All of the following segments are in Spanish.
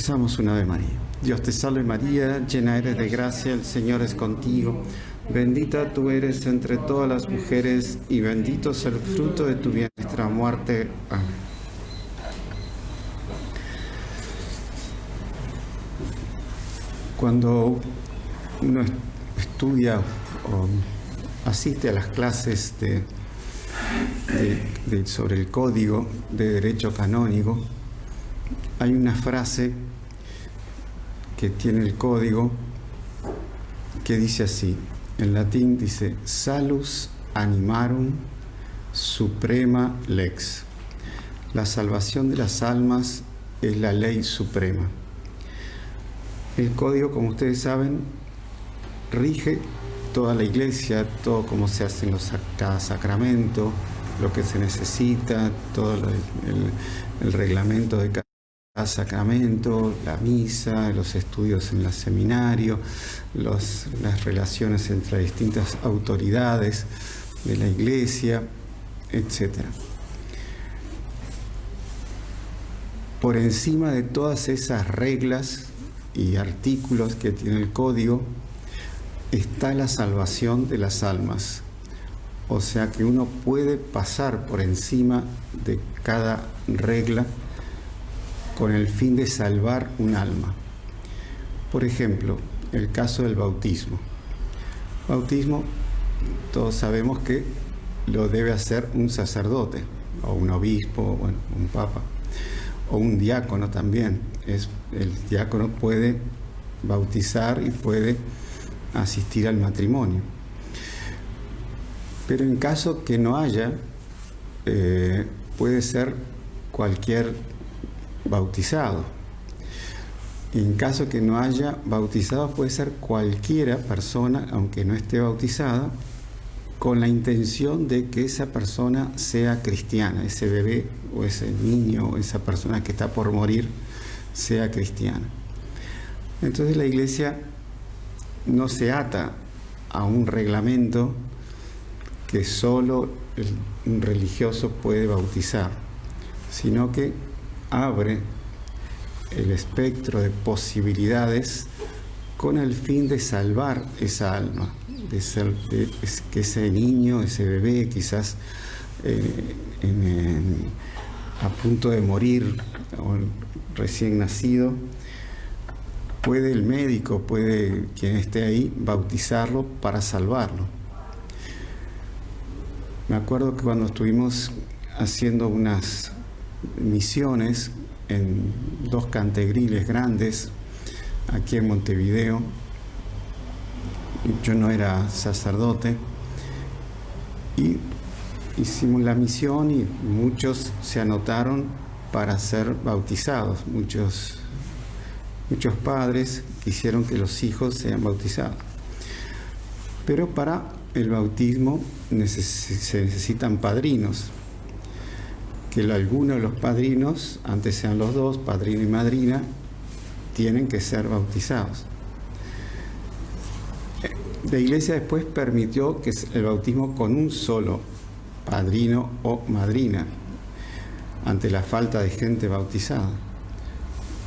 Rezamos un Ave María. Dios te salve María, llena eres de gracia, el Señor es contigo. Bendita tú eres entre todas las mujeres y bendito es el fruto de tu vientre, nuestra muerte. Amén. Cuando uno estudia o asiste a las clases sobre el Código de Derecho Canónico, hay una frase que tiene el Código que dice así, en latín dice, salus animarum suprema lex. La salvación de las almas es la ley suprema. El Código, como ustedes saben, rige toda la Iglesia, todo cómo se hacen cada sacramento, lo que se necesita, todo el reglamento de cada sacramento, la misa, los estudios en el seminario, las relaciones entre distintas autoridades de la Iglesia, etc. Por encima de todas esas reglas y artículos que tiene el Código, está la salvación de las almas. O sea que uno puede pasar por encima de cada regla con el fin de salvar un alma. Por ejemplo, el caso del bautismo. Bautismo, todos sabemos que lo debe hacer un sacerdote, o un obispo, bueno, un papa, o un diácono también. El diácono puede bautizar y puede asistir al matrimonio. Pero en caso que no haya, puede ser cualquier bautizado. En caso que no haya bautizado, puede ser cualquiera persona, aunque no esté bautizada, con la intención de que esa persona sea cristiana, ese bebé o ese niño o esa persona que está por morir sea cristiana. Entonces la Iglesia no se ata a un reglamento que solo un religioso puede bautizar, sino que abre el espectro de posibilidades con el fin de salvar esa alma, que ese niño, ese bebé, quizás a punto de morir o recién nacido, puede el médico, puede quien esté ahí, bautizarlo para salvarlo. Me acuerdo que cuando estuvimos haciendo unas misiones en 2 cantegriles grandes aquí en Montevideo, yo no era sacerdote, y hicimos la misión y muchos se anotaron para ser bautizados, muchos padres quisieron que los hijos sean bautizados. Pero para el bautismo se necesitan padrinos, que alguno de los padrinos, antes sean los 2, padrino y madrina, tienen que ser bautizados. La Iglesia después permitió que el bautismo con un solo padrino o madrina, ante la falta de gente bautizada.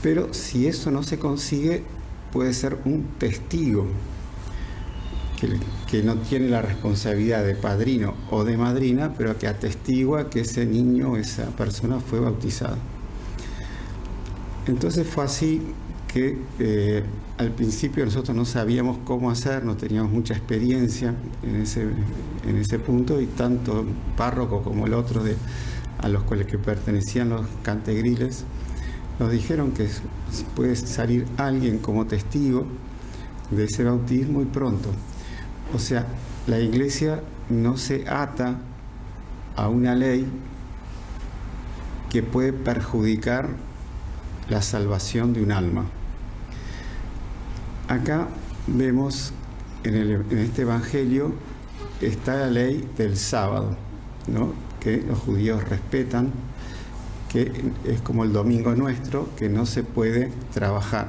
Pero si eso no se consigue, puede ser un testigo que no tiene la responsabilidad de padrino o de madrina, pero que atestigua que ese niño o esa persona fue bautizado. Entonces fue así que al principio nosotros no sabíamos cómo hacer, no teníamos mucha experiencia en ese punto, y tanto el párroco como el otro a los cuales que pertenecían los cantegriles nos dijeron que puede salir alguien como testigo de ese bautismo y pronto. O sea, la Iglesia no se ata a una ley que puede perjudicar la salvación de un alma. Acá vemos en este Evangelio está la ley del sábado, ¿no?, que los judíos respetan, que es como el domingo nuestro, que no se puede trabajar.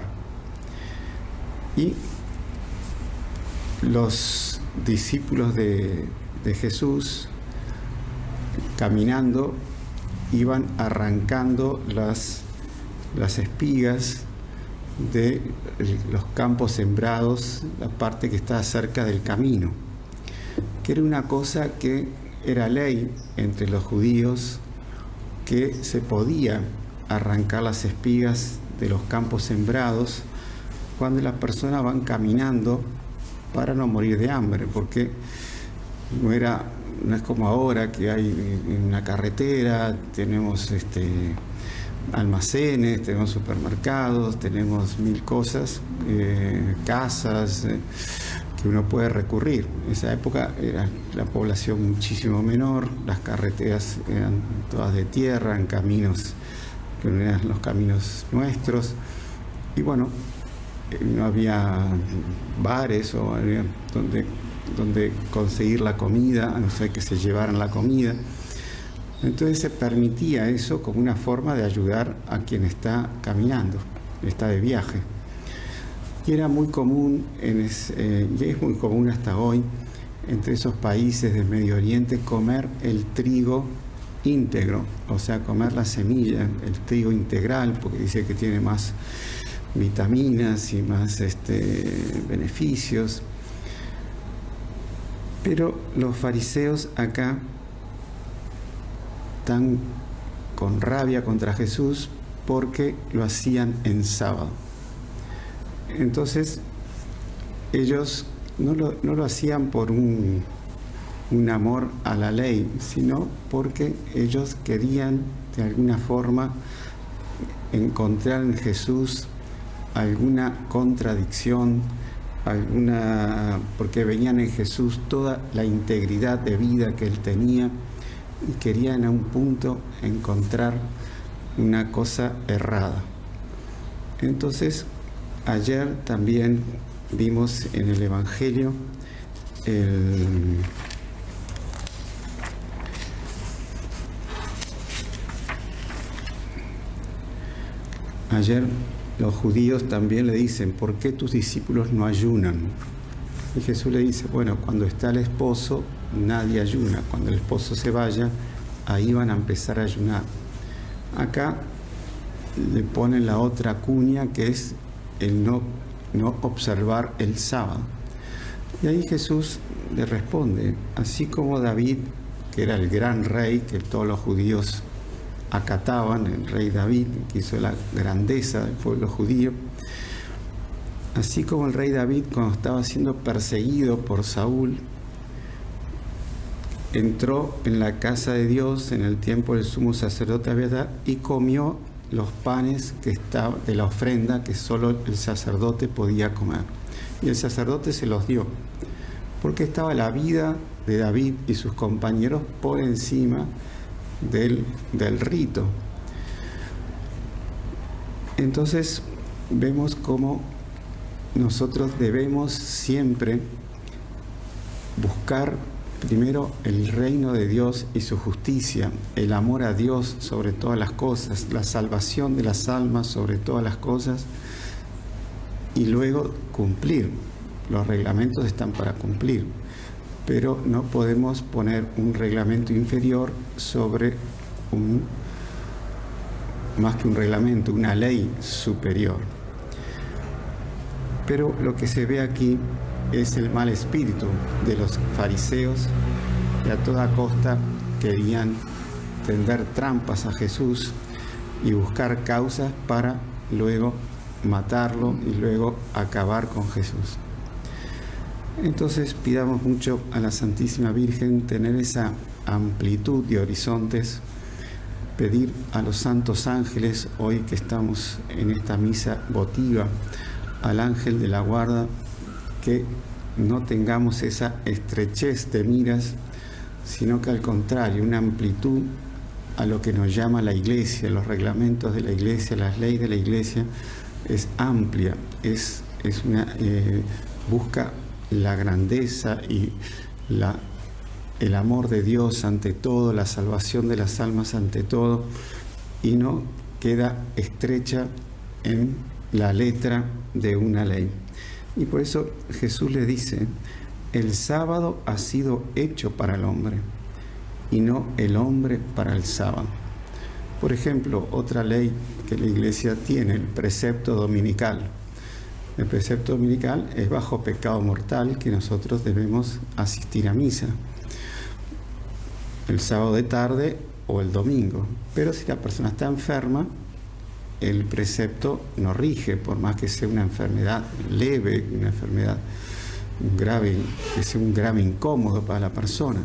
Y los discípulos de Jesús, caminando, iban arrancando las espigas de los campos sembrados, la parte que está cerca del camino, que era una cosa que era ley entre los judíos, que se podía arrancar las espigas de los campos sembrados cuando las personas van caminando para no morir de hambre, porque no es como ahora que hay en una carretera, tenemos almacenes, tenemos supermercados, tenemos mil cosas, casas que uno puede recurrir. En esa época era la población muchísimo menor, las carreteras eran todas de tierra, en caminos que no eran los caminos nuestros, y bueno, no había bares o donde conseguir la comida, a no ser que se llevaran la comida. Entonces se permitía eso como una forma de ayudar a quien está caminando, está de viaje. Y era muy común, y es muy común hasta hoy, entre esos países del Medio Oriente, comer el trigo íntegro, o sea, comer la semilla, el trigo integral, porque dice que tiene más vitaminas y más beneficios. Pero los fariseos acá están con rabia contra Jesús porque lo hacían en sábado. Entonces, ellos no lo hacían por un amor a la ley, sino porque ellos querían de alguna forma encontrar en Jesús alguna contradicción, porque veían en Jesús toda la integridad de vida que él tenía y querían a un punto encontrar una cosa errada. Entonces, ayer también vimos en el Evangelio ayer los judíos también le dicen, ¿por qué tus discípulos no ayunan? Y Jesús le dice, bueno, cuando está el esposo, nadie ayuna. Cuando el esposo se vaya, ahí van a empezar a ayunar. Acá le ponen la otra cuña, que es el no observar el sábado. Y ahí Jesús le responde, así como David, que era el gran rey que todos los judíos acataban, el rey David, que hizo la grandeza del pueblo judío, así como el rey David, cuando estaba siendo perseguido por Saúl, entró en la casa de Dios en el tiempo del sumo sacerdote Abiatar y comió los panes que estaban de la ofrenda que solo el sacerdote podía comer. Y el sacerdote se los dio, porque estaba la vida de David y sus compañeros por encima del rito. Entonces vemos cómo nosotros debemos siempre buscar primero el reino de Dios y su justicia, el amor a Dios sobre todas las cosas, la salvación de las almas sobre todas las cosas, y luego cumplir. Los reglamentos están para cumplir, pero no podemos poner un reglamento inferior sobre más que un reglamento, una ley superior. Pero lo que se ve aquí es el mal espíritu de los fariseos, que a toda costa querían tender trampas a Jesús y buscar causas para luego matarlo y luego acabar con Jesús. Entonces pidamos mucho a la Santísima Virgen tener esa amplitud de horizontes, pedir a los santos ángeles, hoy que estamos en esta misa votiva, al ángel de la guarda, que no tengamos esa estrechez de miras, sino que al contrario, una amplitud a lo que nos llama la Iglesia, los reglamentos de la Iglesia, las leyes de la Iglesia, es amplia, busca la grandeza y el amor de Dios ante todo, la salvación de las almas ante todo, y no queda estrecha en la letra de una ley. Y por eso Jesús le dice, el sábado ha sido hecho para el hombre y no el hombre para el sábado. Por ejemplo, otra ley que la Iglesia tiene el precepto dominical. El precepto dominical es bajo pecado mortal que nosotros debemos asistir a misa el sábado de tarde o el domingo. Pero si la persona está enferma, el precepto no rige, por más que sea una enfermedad leve, una enfermedad grave, que sea un grave incómodo para la persona.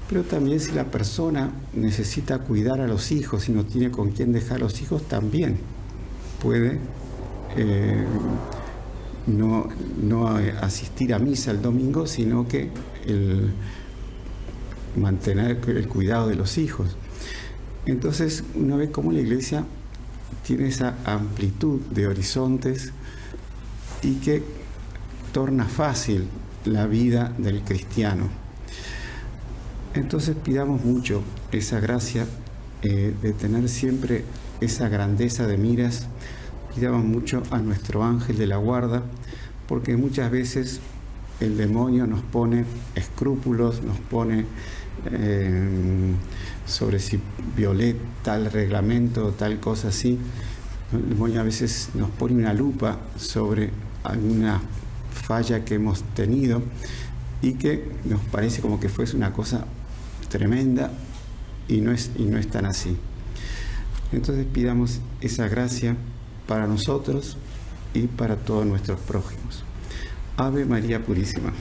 Pero también si la persona necesita cuidar a los hijos y no tiene con quién dejar a los hijos, también puede no asistir a misa el domingo, sino que mantener el cuidado de los hijos. Entonces uno ve cómo la Iglesia tiene esa amplitud de horizontes y que torna fácil la vida del cristiano. Entonces pidamos mucho esa gracia de tener siempre esa grandeza de miras. Pidamos mucho a nuestro ángel de la guarda, porque muchas veces el demonio nos pone escrúpulos, nos pone sobre si violé tal reglamento, tal cosa así. El demonio a veces nos pone una lupa sobre alguna falla que hemos tenido y que nos parece como que fuese una cosa tremenda y no es tan así. Entonces pidamos esa gracia para nosotros y para todos nuestros prójimos. Ave María Purísima.